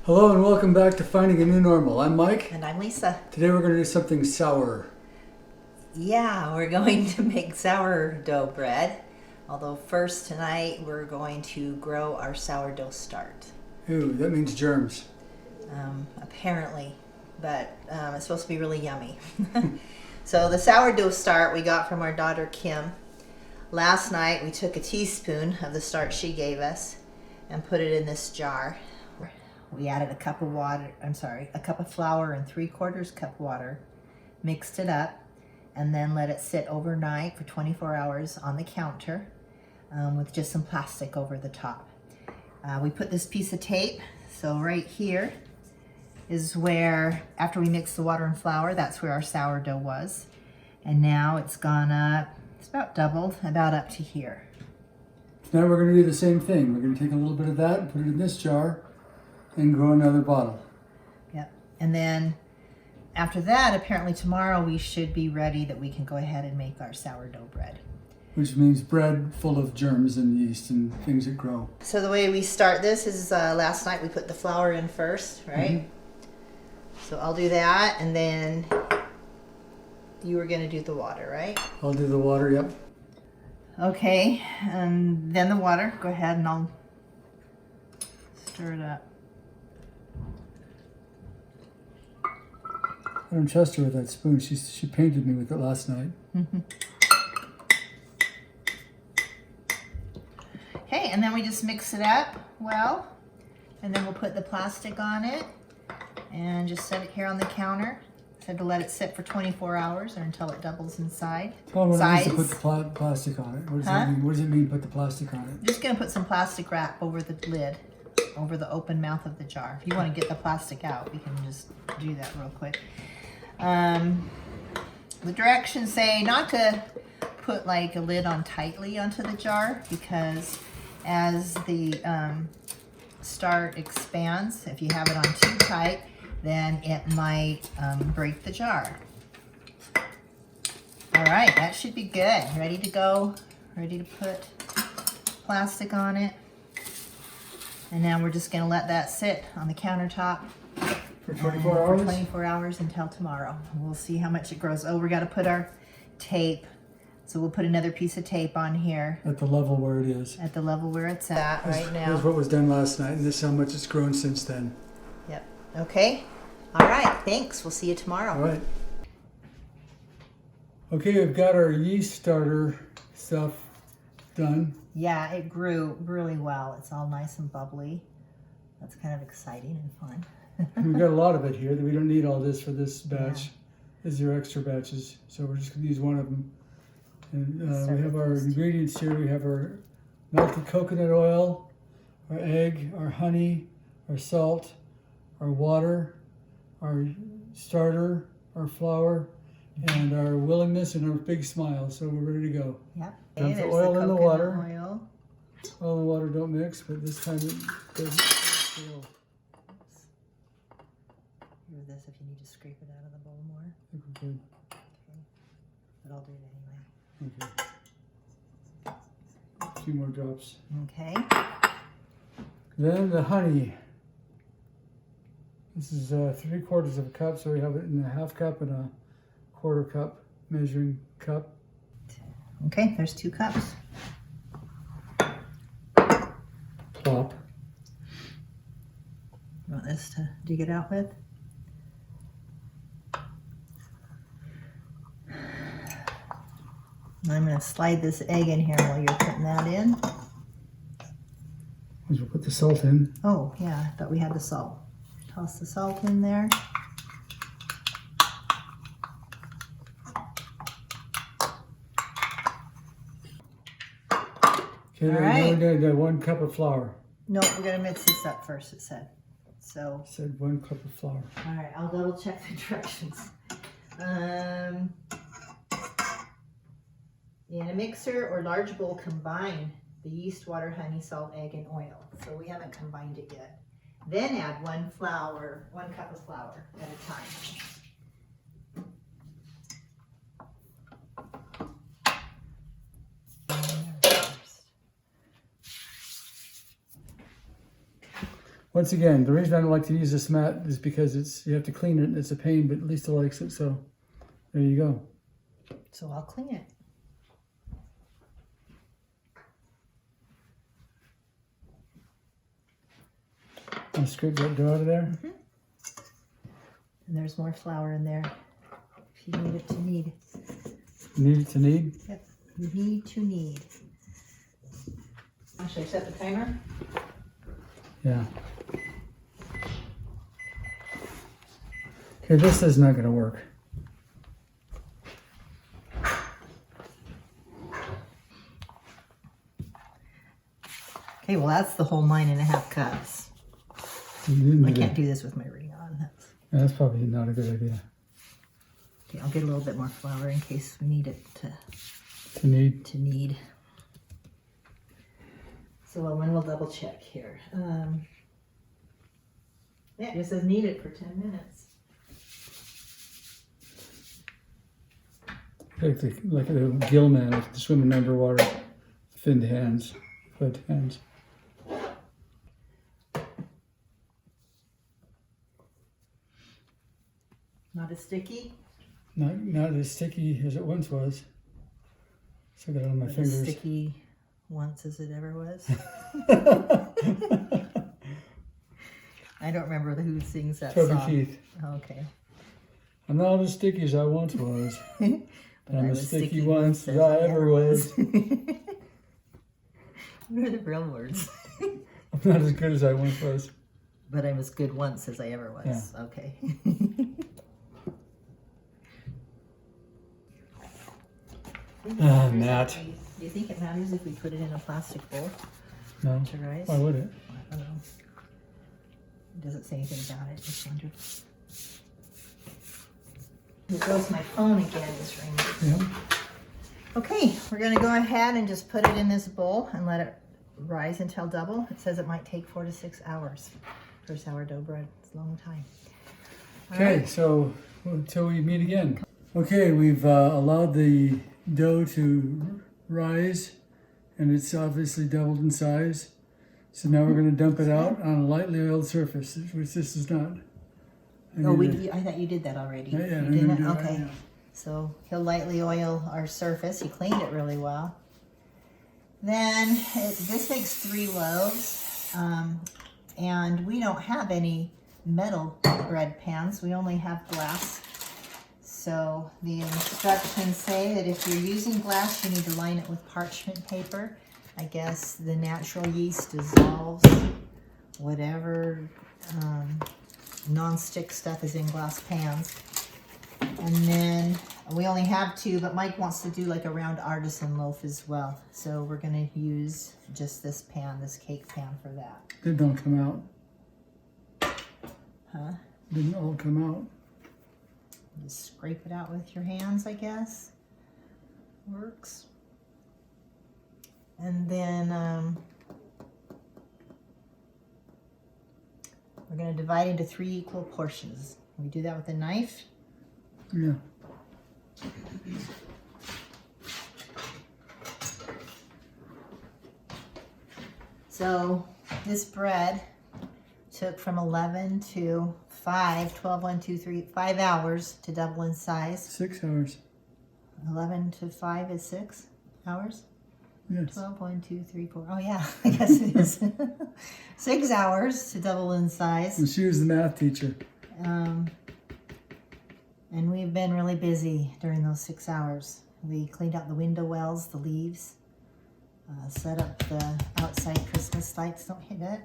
Hello and welcome back to Finding a New Normal. I'm Mike. And I'm Lisa. Today we're going to do something sour. Yeah, we're going to make sourdough bread. Although first tonight we're going to grow our sourdough start. Ooh, that means germs. Apparently, but it's supposed to be really yummy. So the sourdough start we got from our daughter Kim. Last night we took a teaspoon of the start she gave us and put it in this jar. We added a cup of flour and 3/4 cup water, mixed it up, and then let it sit overnight for 24 hours on the counter with just some plastic over the top. We put this piece of tape, so right here is where, after we mixed the water and flour, that's where our sourdough was. And now it's gone up, it's about doubled, about up to here. Now we're going to do the same thing. We're going to take a little bit of that and put it in this jar and grow another bottle. Yep. And then after that, apparently tomorrow we should be ready that we can go ahead and make our sourdough bread. Which means bread full of germs and yeast and things that grow. So the way we start this is last night we put the flour in first, right? Mm-hmm. So I'll do that, and then you were going to do the water, right? I'll do the water, yep. Okay, and then the water. Go ahead and I'll stir it up. I don't trust her with that spoon. She painted me with it last night. Mm-hmm. Okay, and then we just mix it up well, and then we'll put the plastic on it and just set it here on the counter. Said to let it sit for 24 hours or until it doubles in size. Tell me what it means to put the plastic on it. What does that mean? What does it mean, put the plastic on it? I'm just going to put some plastic wrap over the lid, over the open mouth of the jar. If you want to get the plastic out, we can just do that real quick. The directions say not to put like a lid on tightly onto the jar, because as the start expands, if you have it on too tight, then it might break the jar. All right, that should be good. Ready to go. Ready to put plastic on it. And now we're just going to let that sit on the countertop for 24 hours? For 24 hours until tomorrow. We'll see how much it grows. Oh, we got to put our tape. So we'll put another piece of tape on here. At the level where it is. At the level where it's at right now. Here's what was done last night, and this is how much it's grown since then. Yep. Okay. All right. Thanks. We'll see you tomorrow. All right. Okay, we've got our yeast starter stuff done. Yeah, it grew really well. It's all nice and bubbly. That's kind of exciting and fun. We've got a lot of it here. We don't need all this for this batch. Yeah. These are extra batches, so we're just going to use one of them. And we have our ingredients here. We have our melted coconut oil, our egg, our honey, our salt, our water, our starter, our flour, and our willingness and our big smile. So we're ready to go. Yep. Dump the oil in the water. Oil and water don't mix, but this time it doesn't. Here's this if you need to scrape it out of the bowl more. I think we're good. Okay. But I'll do it anyway. Okay. A few more drops. Okay. Then the honey. This is 3/4 of a cup, so we have it in a 1/2 cup and a 1/4 cup measuring cup. Okay, there's 2 cups. Plop. You want this to dig it out with? I'm going to slide this egg in here while you're putting that in. We'll put the salt in. Oh, yeah, I thought we had the salt. Toss the salt in there. Okay, now we're going to do 1 cup of flour. No, we're going to mix this up first, it said. So. It said 1 cup of flour. All right, I'll double check the directions. In a mixer or large bowl, combine the yeast, water, honey, salt, egg, and oil. So we haven't combined it yet. Then add 1 cup of flour at a time. Once again, the reason I don't like to use this mat is because you have to clean it. It's a pain, but Lisa likes it, so there you go. So I'll clean it. I'll scrape that dough out of there. Mm-hmm. And there's more flour in there if you need it to knead. Need it to knead? Yep, you need to knead. Should I set the timer? Yeah. Okay, this is not going to work. Okay, well that's the whole 9.5 cups. I can't do this with my ring on. That's probably not a good idea. Okay, I'll get a little bit more flour in case we need it To knead. to knead. So when we'll double check here. Yeah, it just says knead it for 10 minutes. Like a gill man swimming underwater, finned hands, hood hands. Not as sticky? Not as sticky as it once was. Still got it on my As fingers. sticky once as it ever was. I don't remember who sings that Toby song. Keith. Okay. I'm not as sticky as I once was. But I'm as sticky once as I ever was. What are the real words? I'm not as good as I once was. But I'm as good once as I ever was. Yeah. Okay. Nat. Do you think it matters if we put it in a plastic bowl No. to rise? Why would it? I don't know. It doesn't say anything about it. Just wondered. There goes my phone again, this ring. Yeah. Okay, we're gonna go ahead and just put it in this bowl and let it rise until double. It says it might take 4 to 6 hours for sourdough bread. It's a long time. All Okay, right. so until we meet again. Okay, we've allowed the dough to rise, and it's obviously doubled in size. So now we're going to dump it out on a lightly oiled surface, which this is not. I thought you did that already. Yeah, You I'm did gonna it? do it right Okay. now. So he'll lightly oil our surface. He cleaned it really well. Then this makes 3 loaves, and we don't have any metal bread pans. We only have glass. So the instructions say that if you're using glass, you need to line it with parchment paper. I guess the natural yeast dissolves whatever non-stick stuff is in glass pans. And then we only have 2, but Mike wants to do like a round artisan loaf as well. So we're gonna use just this pan, this cake pan for that. It don't come out. Huh? Didn't all come out. Just scrape it out with your hands, I guess. Works. And then we're gonna divide into 3 equal portions. We do that with a knife. Yeah. So this bread took from 11 to 5, 12, 1, 2, 3, 5 hours to double in size. 6 hours. 11 to 5 is 6 hours. Yes. 12, 1, 2, 3, 4. Oh yeah, I guess it is. 6 hours to double in size. And she was the math teacher. And we've been really busy during those 6 hours. We cleaned out the window wells, the leaves, set up the outside Christmas lights, don't hit it,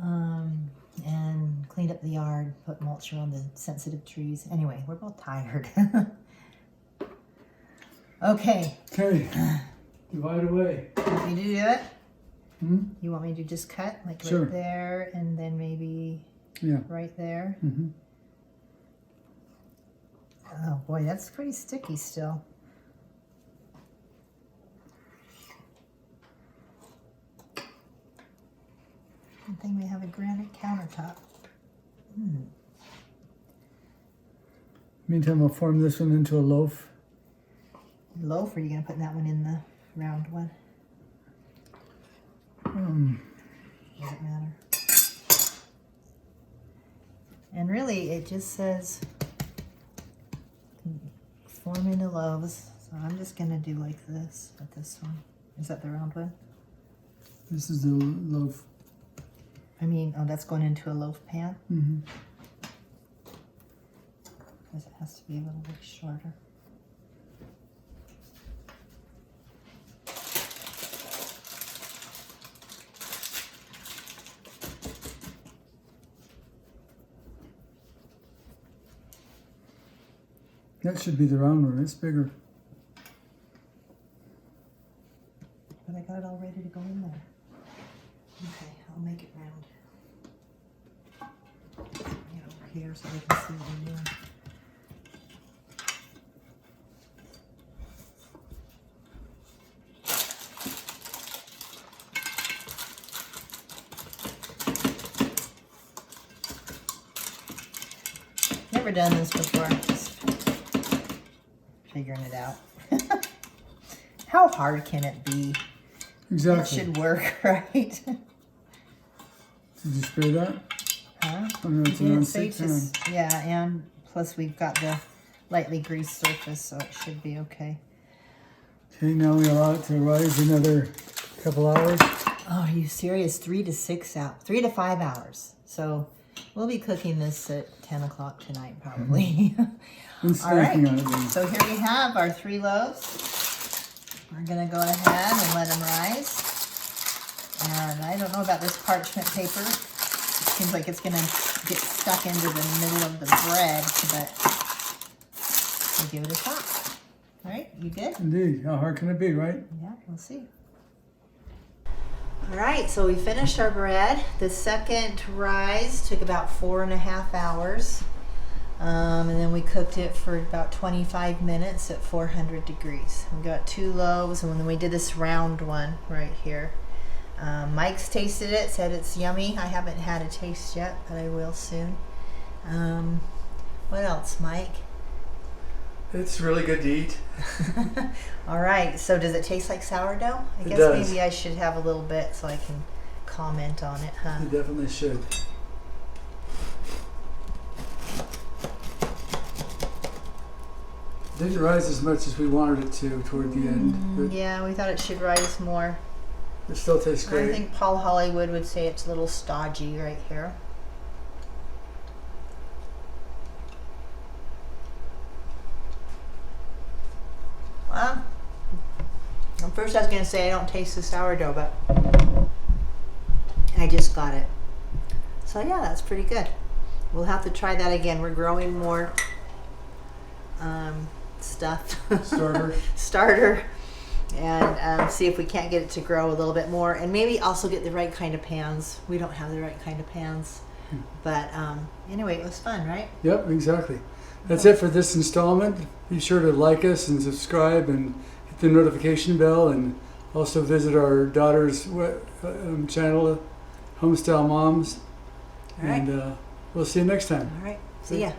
and cleaned up the yard, put mulch around the sensitive trees. Anyway, we're both tired. Okay. Okay. Divide away. You want me to do it? Hmm? You want me to just cut, like Sure. right there, and then maybe Yeah. right there? Mm-hmm. Oh boy, that's pretty sticky still. Good thing we have a granite countertop. Meantime, I'll form this one into a loaf. Loaf, or are you gonna put that one in the round one? Doesn't matter. And really, it just says form into loaves. So I'm just gonna do like this with this one. Is that the round one? This is the loaf. I mean, oh, that's going into a loaf pan? Mm-hmm. Because it has to be a little bit shorter. That should be the round one. It's bigger. But I got it all ready to go in there. Okay, I'll make it round. Bring it over here so they can see what I'm doing. Never done this before. Just figuring it out. How hard can it be? Exactly. It should work, right? Did you spray that? Huh? Oh, no, it's You a didn't say non-stick pan. yeah, and plus we've got the lightly greased surface, so it should be okay. Okay, now we allow it to rise another couple hours. Oh, are you serious? 3 to 5 hours. So we'll be cooking this at 10 o'clock tonight, probably. And All right. snacking on it then. So here we have our 3 loaves. We're gonna go ahead and let them rise. And I don't know about this parchment paper. It seems like it's gonna get stuck into the middle of the bread, but we'll give it a shot. All right, you good? Indeed. How hard can it be, right? Yeah, we'll see. All right, so we finished our bread. The second rise took about 4.5 hours. And then we cooked it for about 25 minutes at 400 degrees. We got 2 loaves, and then we did this round one right here. Mike's tasted it, said it's yummy. I haven't had a taste yet, but I will soon. What else, Mike? It's really good to eat. All right, so does it taste like sourdough? I guess does. maybe I should have a little bit so I can comment on it, huh? You definitely should. Didn't rise as much as we wanted it to toward the end, but Yeah, we thought it should rise more. it still tastes great. I think Paul Hollywood would say it's a little stodgy right here. Well, at first I was going to say I don't taste the sourdough, but I just got it. So yeah, that's pretty good. We'll have to try that again. We're growing more stuff. Starter. And see if we can't get it to grow a little bit more, and maybe also get the right kind of pans. We don't have the right kind of pans, but anyway, it was fun, right? Yep, exactly. That's it for this installment. Be sure to like us and subscribe and hit the notification bell, and also visit our daughter's channel, Homestyle Moms. All right. And we'll see you next time. All right. See ya.